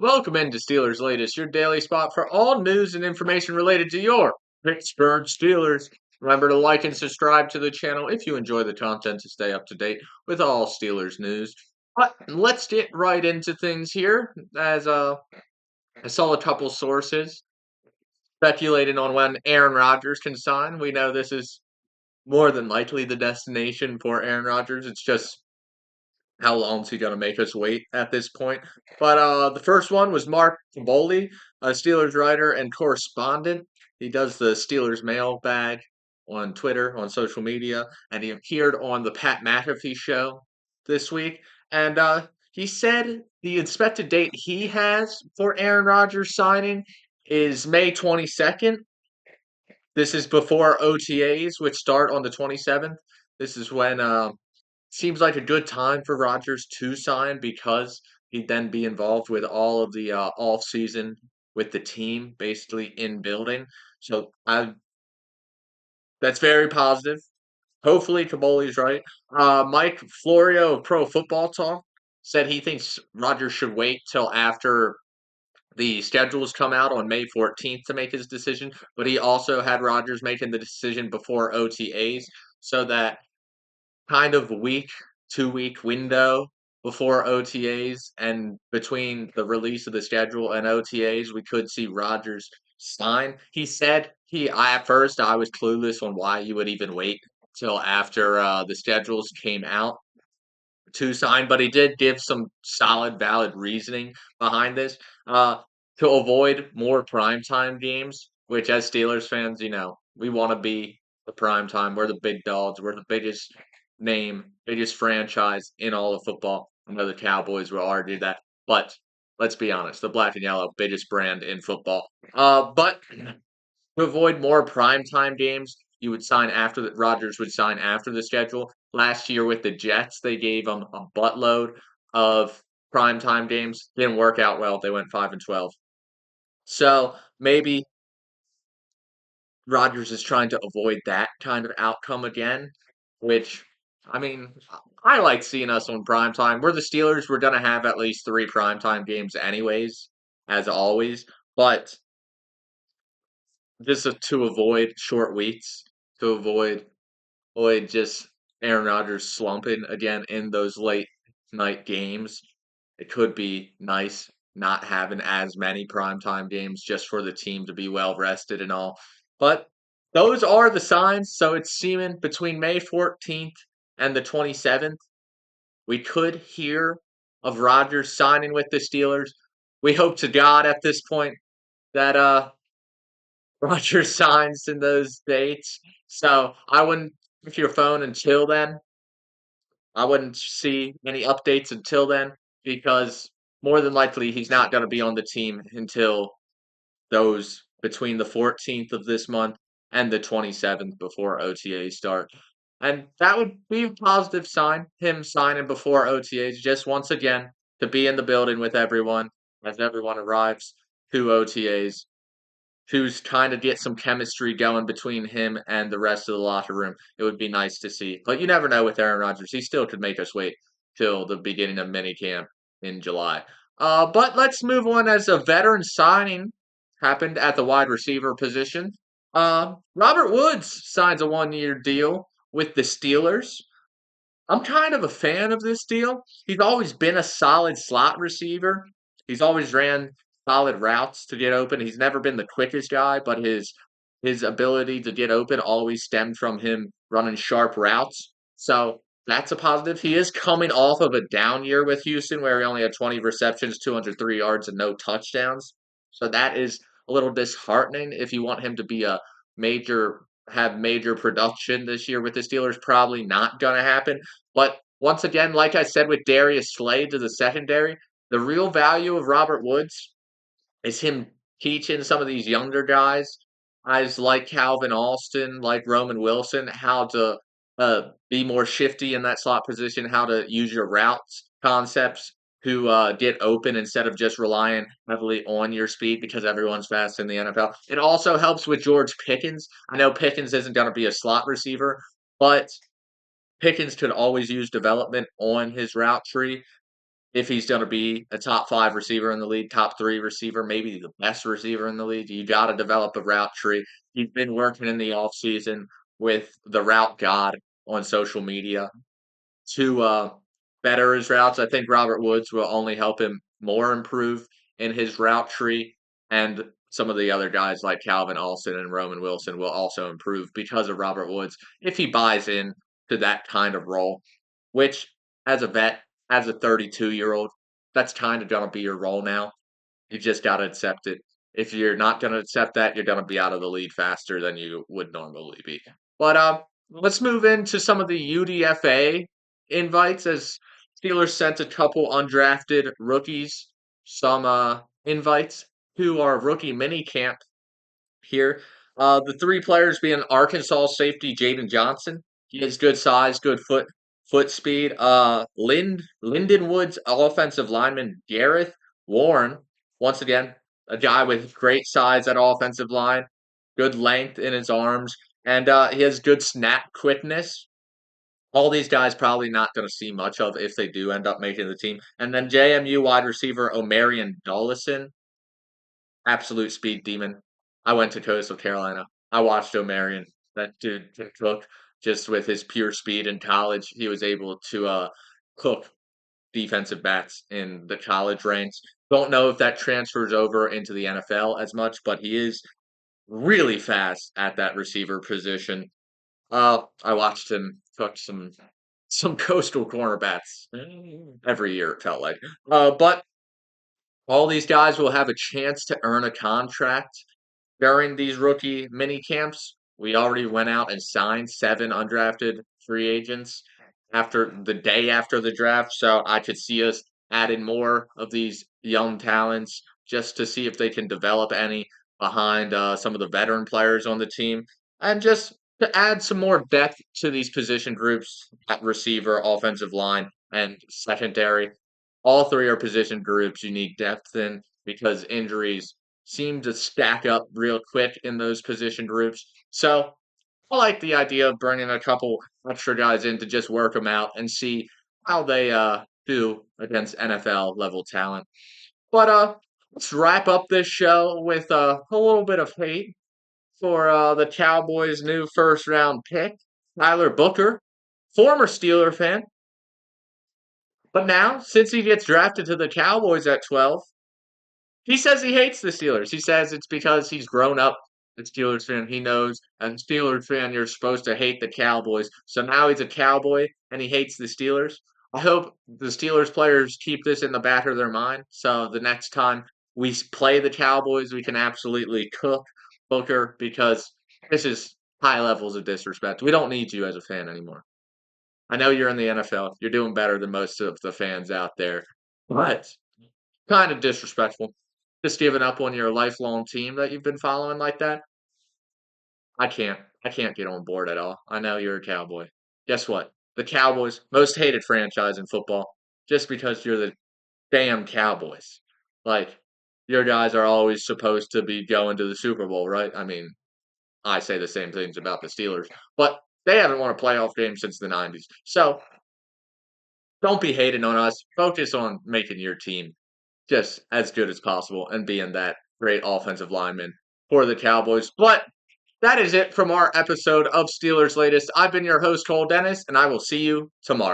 Welcome into Steelers Latest, your daily spot for all news and information related to your Pittsburgh Steelers. Remember to like and subscribe to the channel if you enjoy the content to stay up to date with all Steelers news. But let's get right into things here. As I saw a couple sources speculating on when Aaron Rodgers can sign. We know this is more than likely the destination for Aaron Rodgers. It's just how long is he going to make us wait at this point? But the first one was Mark Taboli, a Steelers writer and correspondent. He does the Steelers mailbag on Twitter, on social media, and he appeared on the Pat McAfee show this week. And he said the expected date he has for Aaron Rodgers signing is May 22nd. This is before OTAs, which start on the 27th. This is when seems like a good time for Rodgers to sign because he'd then be involved with all of the off season with the team, basically in building. So that's very positive. Hopefully, Kaboli's right. Mike Florio of Pro Football Talk said he thinks Rodgers should wait till after the schedules come out on May 14th to make his decision, but he also had Rodgers making the decision before OTAs so that kind of week, 2 week window before OTAs and between the release of the schedule and OTAs, we could see Rodgers sign. He said at first I was clueless on why you would even wait till after the schedules came out to sign, but he did give some solid, valid reasoning behind this to avoid more primetime games, which as Steelers fans, we want to be the primetime. We're the big dogs. We're the biggest name, biggest franchise in all of football. I know the Cowboys will argue that, but let's be honest, the black and yellow, biggest brand in football. But to avoid more primetime games, you would sign after the Rodgers would sign after the schedule. Last year with the Jets, they gave him a buttload of primetime games. Didn't work out well. They went 5-12. So maybe Rodgers is trying to avoid that kind of outcome again, which I mean, I like seeing us on primetime. We're the Steelers. We're gonna have at least 3 primetime games anyways, as always. But just to avoid short weeks, to avoid just Aaron Rodgers slumping again in those late night games. It could be nice not having as many primetime games just for the team to be well rested and all. But those are the signs. So it's seeming between May 14th and the 27th, we could hear of Rodgers signing with the Steelers. We hope to God at this point that Rodgers signs in those dates. So I wouldn't pick your phone until then. I wouldn't see any updates until then because more than likely he's not going to be on the team until those between the 14th of this month and the 27th before OTAs start. And that would be a positive sign, him signing before OTAs, just once again to be in the building with everyone as everyone arrives to OTAs who's trying to get some chemistry going between him and the rest of the locker room. It would be nice to see. But you never know with Aaron Rodgers. He still could make us wait till the beginning of minicamp in July. But let's move on as a veteran signing happened at the wide receiver position. Robert Woods signs a 1-year deal with the Steelers. I'm kind of a fan of this deal. He's always been a solid slot receiver. He's always ran solid routes to get open. He's never been the quickest guy, but his ability to get open always stemmed from him running sharp routes. So that's a positive. He is coming off of a down year with Houston where he only had 20 receptions, 203 yards, and no touchdowns. So that is a little disheartening if you want him to be a major production this year with the Steelers. Probably not going to happen. But once again, like I said with Darius Slay to the secondary, the real value of Robert Woods is him teaching some of these younger guys like Calvin Austin, like Roman Wilson, how to be more shifty in that slot position, how to use your routes concepts to get open instead of just relying heavily on your speed because everyone's fast in the NFL. It also helps with George Pickens. I know Pickens isn't going to be a slot receiver, but Pickens could always use development on his route tree. if he's going to be a top 5 receiver in the league, top 3 receiver, maybe the best receiver in the league. You got to develop a route tree. He's been working in the offseason with the route god on social media to better his routes. I think Robert Woods will only help him more improve in his route tree, and some of the other guys like Calvin Alston and Roman Wilson will also improve because of Robert Woods if he buys in to that kind of role, which as a vet, as a 32-year-old, that's kind of going to be your role now. You just got to accept it. If you're not going to accept that, you're going to be out of the league faster than you would normally be. But let's move into some of the UDFA invites as Steelers sent a couple undrafted rookies some invites to our rookie mini camp here. The 3 players being Arkansas safety Jaden Johnson. He has good size, good foot speed. Lindenwood's offensive lineman Gareth Warren. Once again, a guy with great size at offensive line, good length in his arms, and he has good snap quickness. All these guys probably not going to see much of if they do end up making the team. And then JMU wide receiver Omarion Dullison, absolute speed demon. I went to Coastal Carolina. I watched Omarion. That dude can cook just with his pure speed in college. He was able to cook defensive backs in the college ranks. Don't know if that transfers over into the NFL as much, but he is really fast at that receiver position. I watched him cook some coastal cornerbacks every year. It felt like, but all these guys will have a chance to earn a contract during these rookie mini camps. We already went out and signed 7 undrafted free agents after the day after the draft, so I could see us adding more of these young talents just to see if they can develop any behind some of the veteran players on the team, and just to add some more depth to these position groups at receiver, offensive line, and secondary. All 3 are position groups you need depth in because injuries seem to stack up real quick in those position groups. So I like the idea of bringing a couple extra guys in to just work them out and see how they do against NFL level talent. But let's wrap up this show with a little bit of hate for the Cowboys' new first round pick, Tyler Booker, former Steeler fan. But now, since he gets drafted to the Cowboys at 12, he says he hates the Steelers. He says it's because he's grown up a Steelers fan. He knows as a Steelers fan, you're supposed to hate the Cowboys. So now he's a Cowboy and he hates the Steelers. I hope the Steelers players keep this in the back of their mind. So the next time we play the Cowboys, we can absolutely cook Booker because this is high levels of disrespect. We don't need you as a fan anymore. I know you're in the NFL. You're doing better than most of the fans out there. But kind of disrespectful. Just giving up on your lifelong team that you've been following like that. I can't get on board at all. I know you're a Cowboy. Guess what? The Cowboys, most hated franchise in football, just because you're the damn Cowboys. Like, your guys are always supposed to be going to the Super Bowl, right? I mean, I say the same things about the Steelers, but they haven't won a playoff game since the 90s. So don't be hating on us. Focus on making your team just as good as possible and being that great offensive lineman for the Cowboys. But that is it from our episode of Steelers Latest. I've been your host, Cole Denis, and I will see you tomorrow.